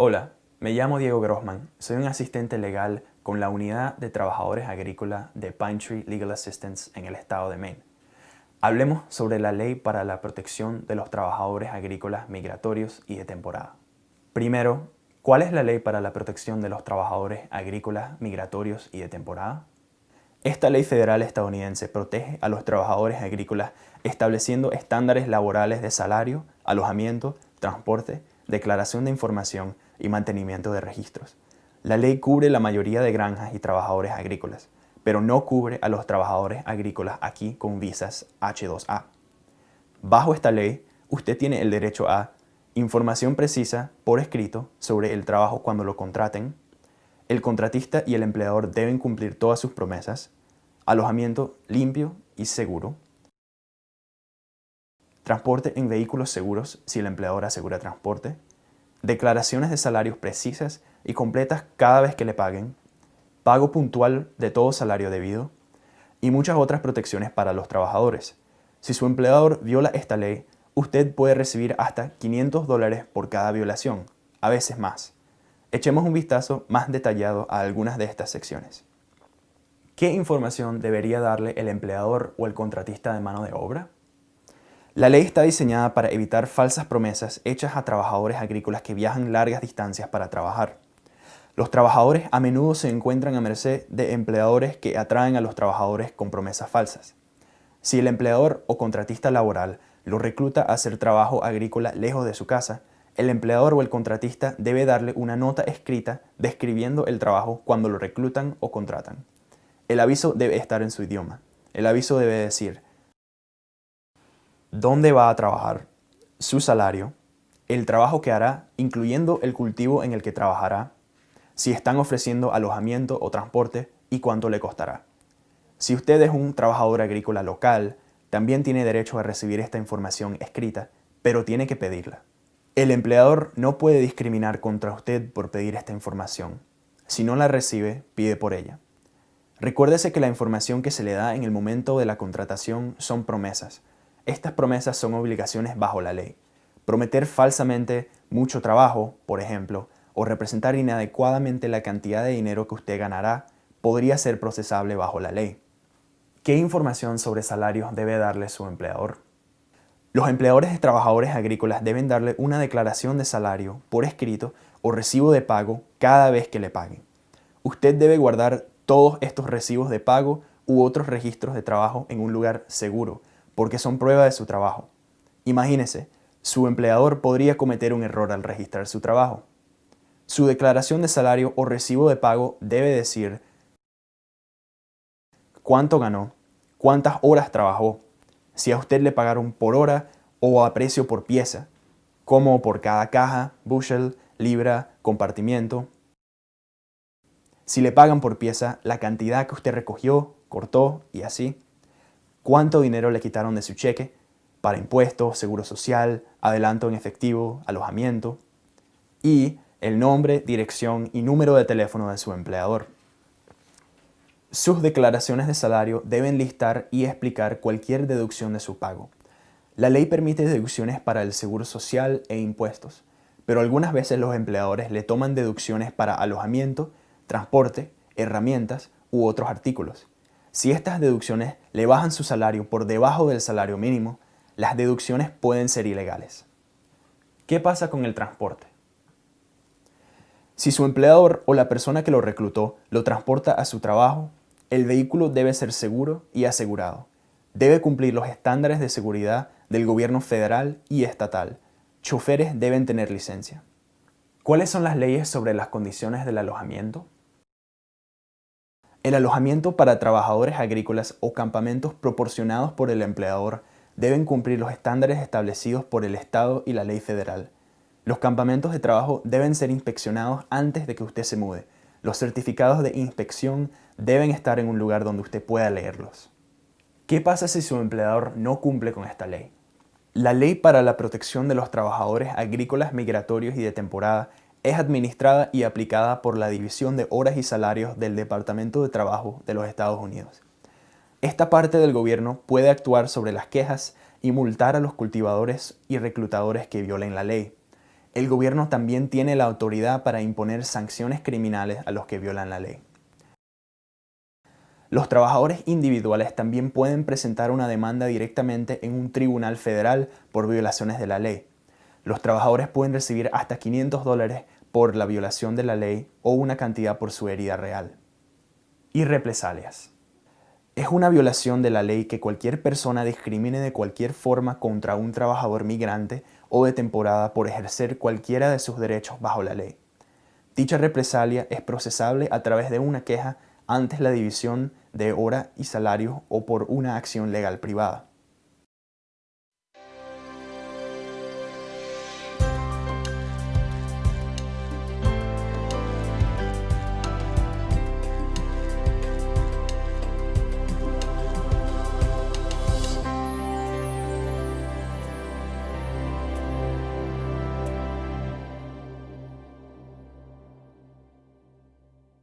Hola, me llamo Diego Grossman, soy un asistente legal con la Unidad de Trabajadores Agrícolas de Pine Tree Legal Assistance en el estado de Maine. Hablemos sobre la Ley para la Protección de los Trabajadores Agrícolas Migratorios y de Temporada. Primero, ¿cuál es la Ley para la Protección de los Trabajadores Agrícolas Migratorios y de Temporada? Esta ley federal estadounidense protege a los trabajadores agrícolas estableciendo estándares laborales de salario, alojamiento, transporte, declaración de información y mantenimiento de registros. La ley cubre la mayoría de granjas y trabajadores agrícolas, pero no cubre a los trabajadores agrícolas aquí con visas H-2A. Bajo esta ley, usted tiene el derecho a información precisa por escrito sobre el trabajo cuando lo contraten. El contratista y el empleador deben cumplir todas sus promesas. Alojamiento limpio y seguro. Transporte en vehículos seguros si el empleador asegura transporte. Declaraciones de salarios precisas y completas cada vez que le paguen. Pago puntual de todo salario debido. Y muchas otras protecciones para los trabajadores. Si su empleador viola esta ley, usted puede recibir hasta $500 por cada violación, a veces más. Echemos un vistazo más detallado a algunas de estas secciones. ¿Qué información debería darle el empleador o el contratista de mano de obra? La ley está diseñada para evitar falsas promesas hechas a trabajadores agrícolas que viajan largas distancias para trabajar. Los trabajadores a menudo se encuentran a merced de empleadores que atraen a los trabajadores con promesas falsas. Si el empleador o contratista laboral lo recluta a hacer trabajo agrícola lejos de su casa, el empleador o el contratista debe darle una nota escrita describiendo el trabajo cuando lo reclutan o contratan. El aviso debe estar en su idioma. El aviso debe decir dónde va a trabajar, su salario, el trabajo que hará, incluyendo el cultivo en el que trabajará, si están ofreciendo alojamiento o transporte y cuánto le costará. Si usted es un trabajador agrícola local, también tiene derecho a recibir esta información escrita, pero tiene que pedirla. El empleador no puede discriminar contra usted por pedir esta información. Si no la recibe, pide por ella. Recuérdese que la información que se le da en el momento de la contratación son promesas. Estas promesas son obligaciones bajo la ley. Prometer falsamente mucho trabajo, por ejemplo, o representar inadecuadamente la cantidad de dinero que usted ganará, podría ser procesable bajo la ley. ¿Qué información sobre salarios debe darle su empleador? Los empleadores de trabajadores agrícolas deben darle una declaración de salario por escrito o recibo de pago cada vez que le paguen. Usted debe guardar todos estos recibos de pago u otros registros de trabajo en un lugar seguro, porque son prueba de su trabajo. Imagínese, su empleador podría cometer un error al registrar su trabajo. Su declaración de salario o recibo de pago debe decir cuánto ganó, cuántas horas trabajó, si a usted le pagaron por hora o a precio por pieza, como por cada caja, bushel, libra, compartimiento. Si le pagan por pieza, la cantidad que usted recogió, cortó y así. Cuánto dinero le quitaron de su cheque para impuestos, seguro social, adelanto en efectivo, alojamiento. Y el nombre, dirección y número de teléfono de su empleador. Sus declaraciones de salario deben listar y explicar cualquier deducción de su pago. La ley permite deducciones para el seguro social e impuestos, pero algunas veces los empleadores le toman deducciones para alojamiento, transporte, herramientas u otros artículos. Si estas deducciones le bajan su salario por debajo del salario mínimo, las deducciones pueden ser ilegales. ¿Qué pasa con el transporte? Si su empleador o la persona que lo reclutó lo transporta a su trabajo, el vehículo debe ser seguro y asegurado. Debe cumplir los estándares de seguridad del gobierno federal y estatal. Choferes deben tener licencia. ¿Cuáles son las leyes sobre las condiciones del alojamiento? El alojamiento para trabajadores agrícolas o campamentos proporcionados por el empleador deben cumplir los estándares establecidos por el Estado y la ley federal. Los campamentos de trabajo deben ser inspeccionados antes de que usted se mude. Los certificados de inspección deben estar en un lugar donde usted pueda leerlos. ¿Qué pasa si su empleador no cumple con esta ley? La Ley para la Protección de los Trabajadores Agrícolas Migratorios y de Temporada es administrada y aplicada por la División de Horas y Salarios del Departamento de Trabajo de los Estados Unidos. Esta parte del gobierno puede actuar sobre las quejas y multar a los cultivadores y reclutadores que violen la ley. El gobierno también tiene la autoridad para imponer sanciones criminales a los que violan la ley. Los trabajadores individuales también pueden presentar una demanda directamente en un tribunal federal por violaciones de la ley. Los trabajadores pueden recibir hasta $500 por la violación de la ley o una cantidad por su herida real. Y represalias. Es una violación de la ley que cualquier persona discrimine de cualquier forma contra un trabajador migrante o de temporada por ejercer cualquiera de sus derechos bajo la ley. Dicha represalia es procesable a través de una queja ante la División de Hora y Salario o por una acción legal privada.